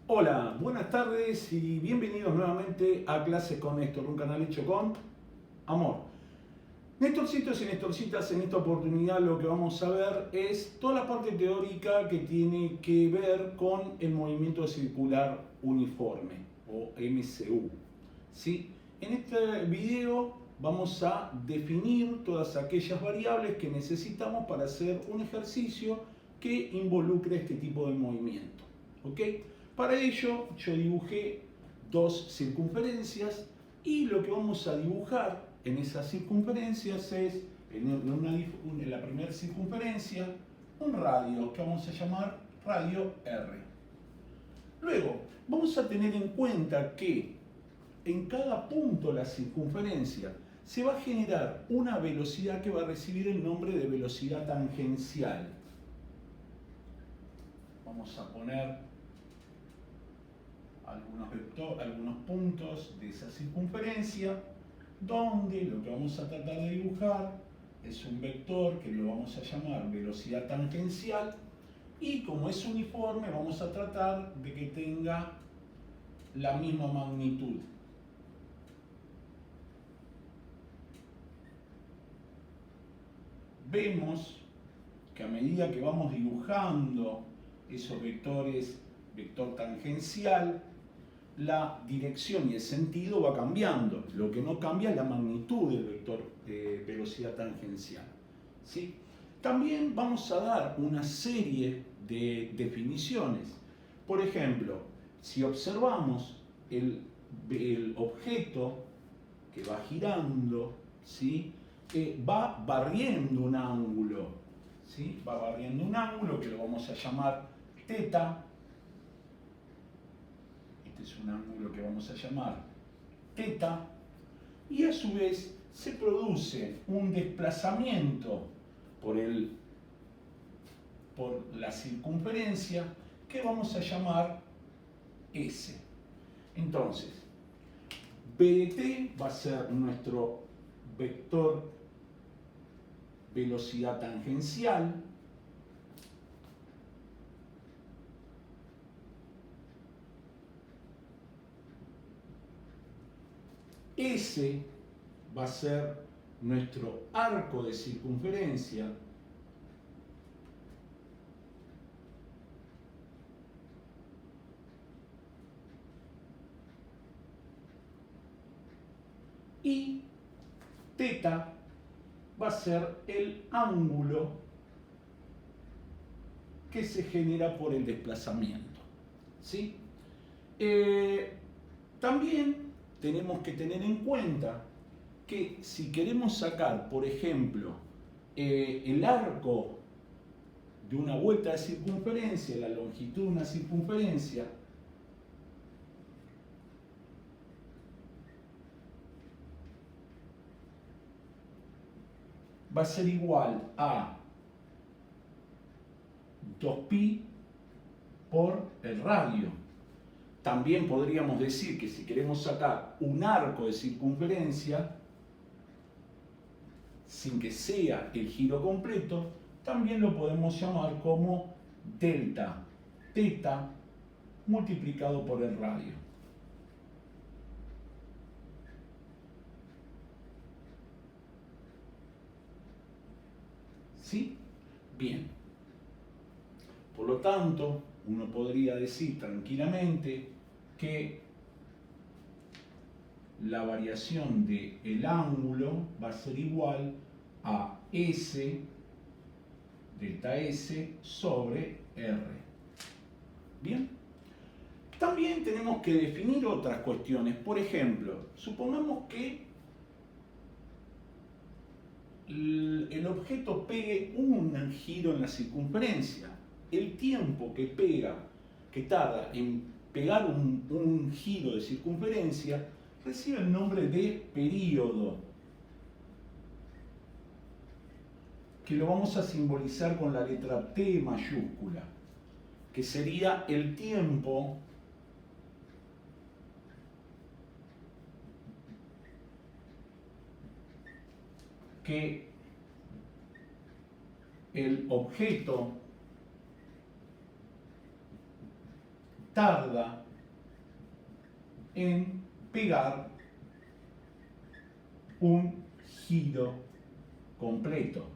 Hola, buenas tardes y bienvenidos nuevamente a Clases con Néstor, un canal hecho con amor. Néstorcitos y Néstorcitas, en esta oportunidad lo que vamos a ver es toda la parte teórica que tiene que ver con el movimiento circular uniforme o MCU. ¿Sí? En este video vamos a definir todas aquellas variables que necesitamos para hacer un ejercicio que involucre este tipo de movimiento. ¿Ok? Para ello yo dibujé dos circunferencias y lo que vamos a dibujar en esas circunferencias es, en la primera circunferencia, un radio que vamos a llamar radio R. Luego, vamos a tener en cuenta que en cada punto de la circunferencia se va a generar una velocidad que va a recibir el nombre de velocidad tangencial. Vamos a poner algunos puntos de esa circunferencia, donde lo que vamos a tratar de dibujar es un vector que lo vamos a llamar velocidad tangencial, y como es uniforme vamos a tratar de que tenga la misma magnitud. Vemos que a medida que vamos dibujando esos vectores, vector tangencial, la dirección y el sentido va cambiando. Lo que no cambia es la magnitud del vector de velocidad tangencial. ¿Sí? También vamos a dar una serie de definiciones. Por ejemplo, si observamos el objeto que va girando, ¿sí? Va barriendo un ángulo, ¿sí? Va barriendo un ángulo que lo vamos a llamar θ. Este es un ángulo que vamos a llamar θ, y a su vez se produce un desplazamiento por la circunferencia que vamos a llamar S. Entonces, B de t va a ser nuestro vector velocidad tangencial. S va a ser nuestro arco de circunferencia. Y θ va a ser el ángulo que se genera por el desplazamiento. ¿Sí? También tenemos que tener en cuenta que si queremos sacar, por ejemplo, el arco de una vuelta de circunferencia, la longitud de una circunferencia, va a ser igual a 2pi por el radio. También podríamos decir que si queremos sacar un arco de circunferencia, sin que sea el giro completo, también lo podemos llamar como delta θ multiplicado por el radio. ¿Sí? Bien. Por lo tanto, uno podría decir tranquilamente que la variación del ángulo va a ser igual a S, delta S, sobre R. Bien. También tenemos que definir otras cuestiones. Por ejemplo, supongamos que el objeto pegue un giro en la circunferencia. El tiempo que tarda en pegar un giro de circunferencia, recibe el nombre de período, que lo vamos a simbolizar con la letra T mayúscula, que sería el tiempo que el objeto tarda en pegar un giro completo.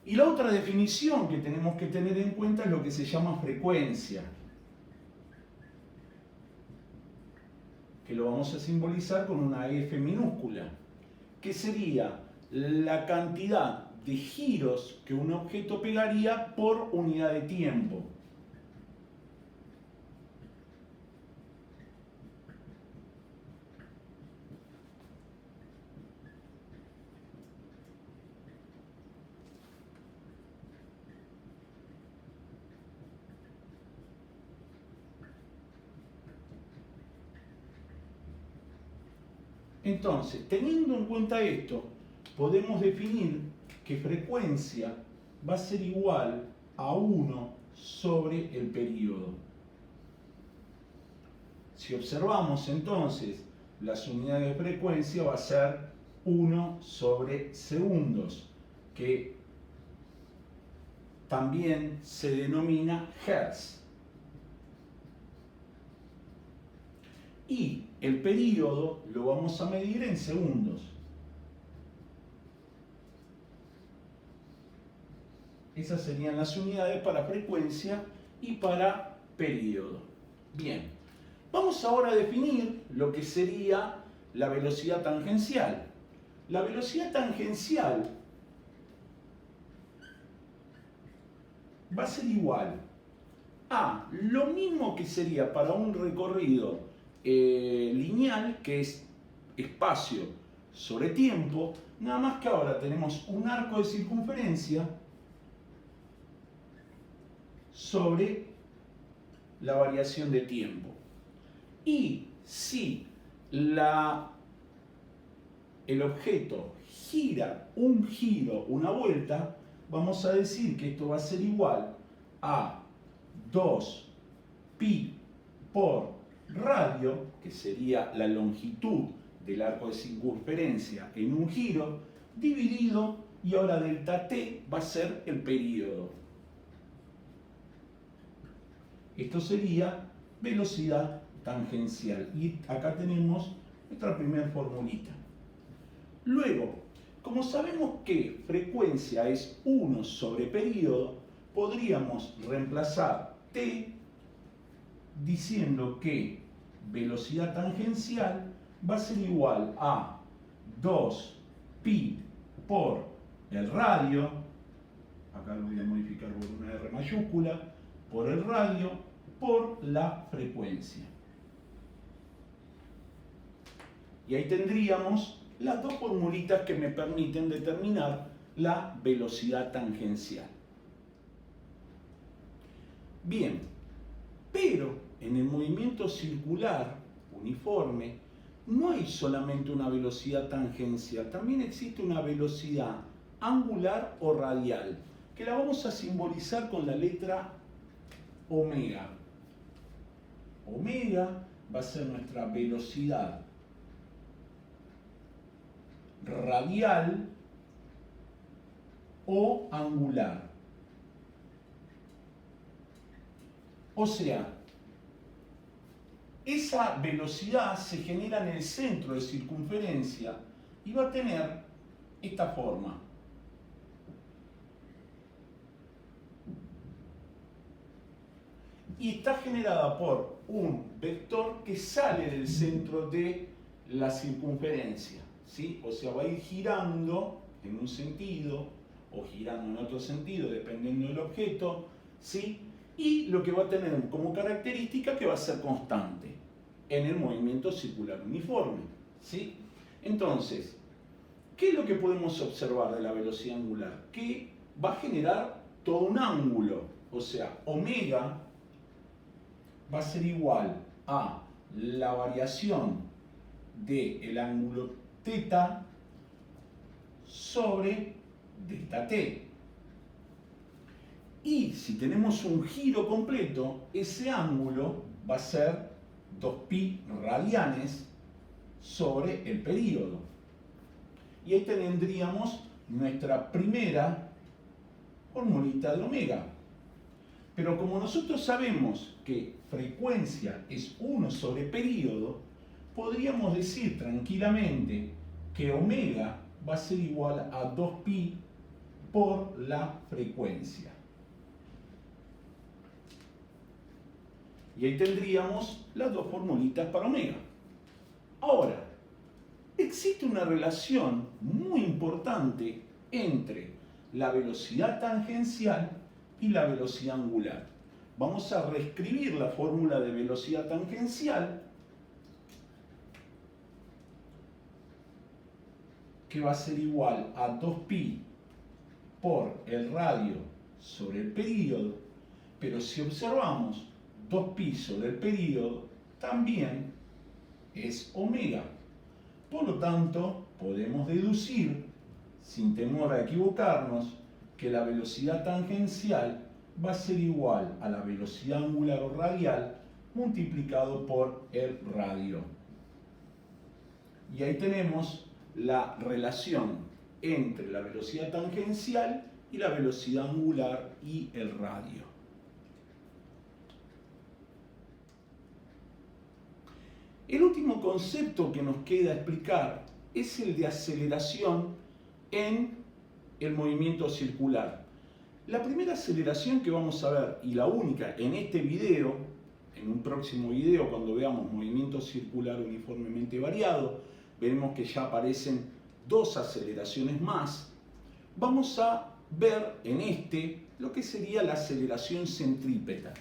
Y la otra definición que tenemos que tener en cuenta es lo que se llama frecuencia, que lo vamos a simbolizar con una F minúscula, que sería la cantidad de giros que un objeto pegaría por unidad de tiempo. Entonces, teniendo en cuenta esto, podemos definir que frecuencia va a ser igual a 1 sobre el período. Si observamos entonces, las unidades de frecuencia va a ser 1 sobre segundos, que también se denomina hertz. Y el período lo vamos a medir en segundos. Esas serían las unidades para frecuencia y para período. Bien, vamos ahora a definir lo que sería la velocidad tangencial. La velocidad tangencial va a ser igual a lo mismo que sería para un recorrido lineal, que es espacio sobre tiempo, nada más que ahora tenemos un arco de circunferencia sobre la variación de tiempo. Y si el objeto gira un giro, una vuelta, vamos a decir que esto va a ser igual a 2pi por radio, que sería la longitud del arco de circunferencia en un giro, dividido, y ahora delta t va a ser el período. Esto sería velocidad tangencial. Y acá tenemos nuestra primera formulita. Luego, como sabemos que frecuencia es 1 sobre período, podríamos reemplazar t diciendo que velocidad tangencial va a ser igual a 2pi por el radio, acá lo voy a modificar por una R mayúscula, por el radio, por la frecuencia. Y ahí tendríamos las dos formulitas que me permiten determinar la velocidad tangencial. Bien, pero en el movimiento circular uniforme no hay solamente una velocidad tangencial, también existe una velocidad angular o radial, que la vamos a simbolizar con la letra omega. Omega va a ser nuestra velocidad radial o angular. O sea, esa velocidad se genera en el centro de circunferencia y va a tener esta forma. Y está generada por un vector que sale del centro de la circunferencia, ¿sí? O sea, va a ir girando en un sentido o girando en otro sentido, dependiendo del objeto, ¿sí? Y lo que va a tener como característica que va a ser constante en el movimiento circular uniforme, ¿sí? Entonces, ¿qué es lo que podemos observar de la velocidad angular? Que va a generar todo un ángulo, o sea, omega va a ser igual a la variación del ángulo θ sobre delta t. Y si tenemos un giro completo, ese ángulo va a ser 2pi radianes sobre el período. Y ahí tendríamos nuestra primera formulita de omega. Pero como nosotros sabemos que frecuencia es 1 sobre período, podríamos decir tranquilamente que omega va a ser igual a 2pi por la frecuencia. Y ahí tendríamos las dos formulitas para omega. Ahora, existe una relación muy importante entre la velocidad tangencial y la velocidad angular. Vamos a reescribir la fórmula de velocidad tangencial, que va a ser igual a 2pi por el radio sobre el período, pero si observamos 2pi sobre el período también es omega. Por lo tanto, podemos deducir, sin temor a equivocarnos, que la velocidad tangencial va a ser igual a la velocidad angular o radial multiplicado por el radio. Y ahí tenemos la relación entre la velocidad tangencial y la velocidad angular y el radio. El último concepto que nos queda explicar es el de aceleración en el movimiento circular. La primera aceleración que vamos a ver, y la única en este video, en un próximo video cuando veamos movimiento circular uniformemente variado, veremos que ya aparecen dos aceleraciones más. Vamos a ver en este lo que sería la aceleración centrípeta.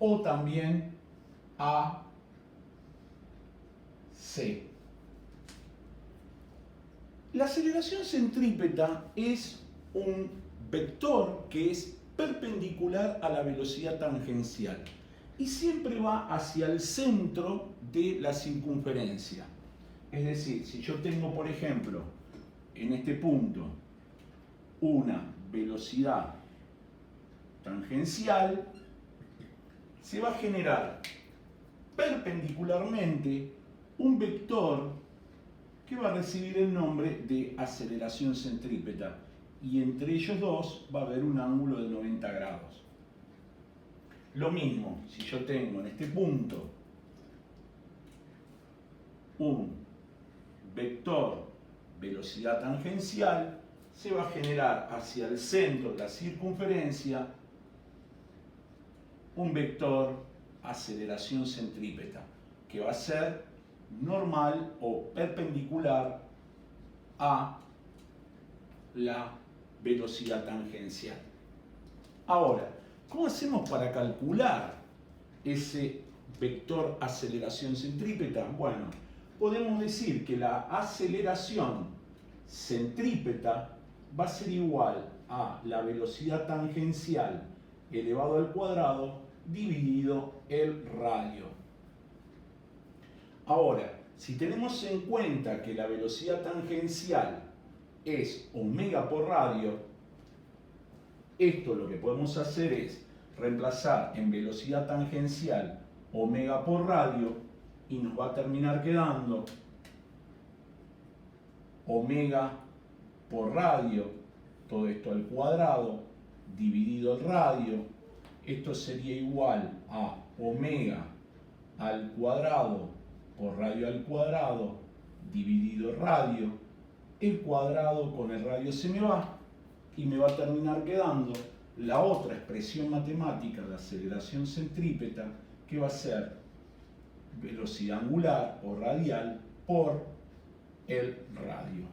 O también AC. La aceleración centrípeta es un vector que es perpendicular a la velocidad tangencial y siempre va hacia el centro de la circunferencia. Es decir, si yo tengo, por ejemplo, en este punto una velocidad tangencial, se va a generar perpendicularmente un vector que va a recibir el nombre de aceleración centrípeta, y entre ellos dos va a haber un ángulo de 90 grados. Lo mismo, si yo tengo en este punto un vector velocidad tangencial, se va a generar hacia el centro de la circunferencia un vector aceleración centrípeta, que va a ser normal o perpendicular a la velocidad tangencial. Ahora, ¿cómo hacemos para calcular ese vector aceleración centrípeta? Bueno, podemos decir que la aceleración centrípeta va a ser igual a la velocidad tangencial elevado al cuadrado dividido el radio. Ahora, si tenemos en cuenta que la velocidad tangencial es omega por radio, esto lo que podemos hacer es reemplazar en velocidad tangencial omega por radio y nos va a terminar quedando omega por radio, todo esto al cuadrado, dividido el radio. Esto sería igual a omega al cuadrado por radio al cuadrado dividido el radio. El cuadrado con el radio se me va y me va a terminar quedando la otra expresión matemática de aceleración centrípeta, que va a ser velocidad angular o radial por el radio.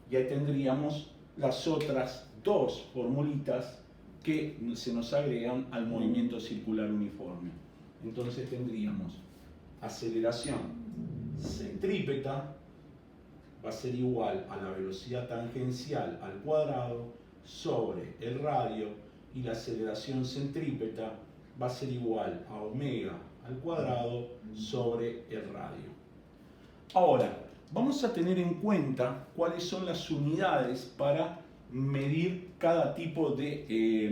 Y ahí tendríamos las otras dos formulitas que se nos agregan al movimiento circular uniforme. Entonces tendríamos aceleración centrípeta, va a ser igual a la velocidad tangencial al cuadrado sobre el radio, y la aceleración centrípeta va a ser igual a omega al cuadrado sobre el radio. Ahora, vamos a tener en cuenta cuáles son las unidades para medir cada tipo de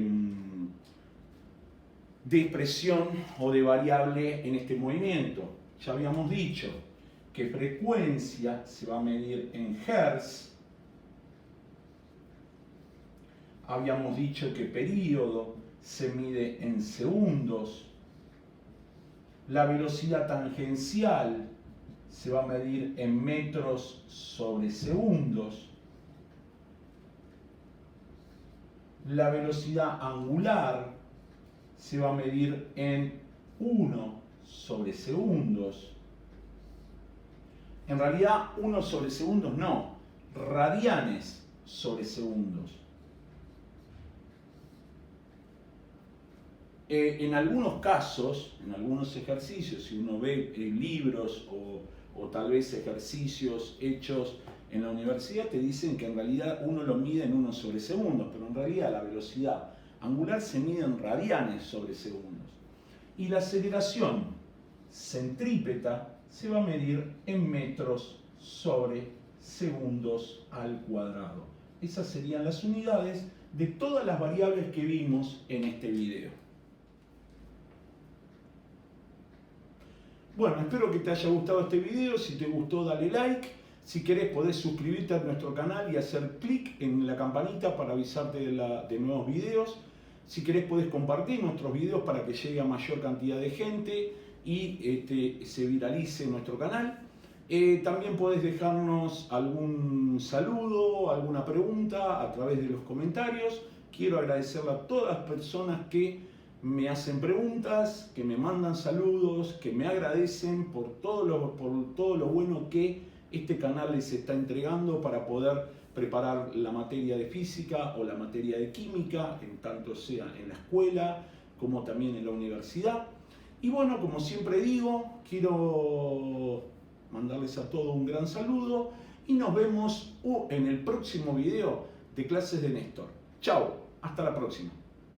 de expresión o de variable en este movimiento. Ya habíamos dicho que frecuencia se va a medir en hertz. Habíamos dicho que periodo se mide en segundos. La velocidad tangencial se va a medir en metros sobre segundos. La velocidad angular se va a medir en 1 sobre segundos. En realidad 1 sobre segundos no, radianes sobre segundos. En algunos casos, en algunos ejercicios, si uno ve libros o tal vez ejercicios hechos en la universidad, te dicen que en realidad uno lo mide en 1 sobre segundos, pero en realidad la velocidad angular se mide en radianes sobre segundos. Y la aceleración centrípeta se va a medir en metros sobre segundos al cuadrado. Esas serían las unidades de todas las variables que vimos en este video. Bueno, espero que te haya gustado este video. Si te gustó, dale like. Si querés, podés suscribirte a nuestro canal y hacer clic en la campanita para avisarte de nuevos videos. Si querés, podés compartir nuestros videos para que llegue a mayor cantidad de gente y se viralice nuestro canal. También podés dejarnos algún saludo, alguna pregunta a través de los comentarios. Quiero agradecerle a todas las personas que me hacen preguntas, que me mandan saludos, que me agradecen por todo lo bueno que este canal les está entregando para poder preparar la materia de física o la materia de química, en tanto sea en la escuela como también en la universidad. Y bueno, como siempre digo, quiero mandarles a todos un gran saludo y nos vemos en el próximo video de Clases de Néstor. Chao, hasta la próxima.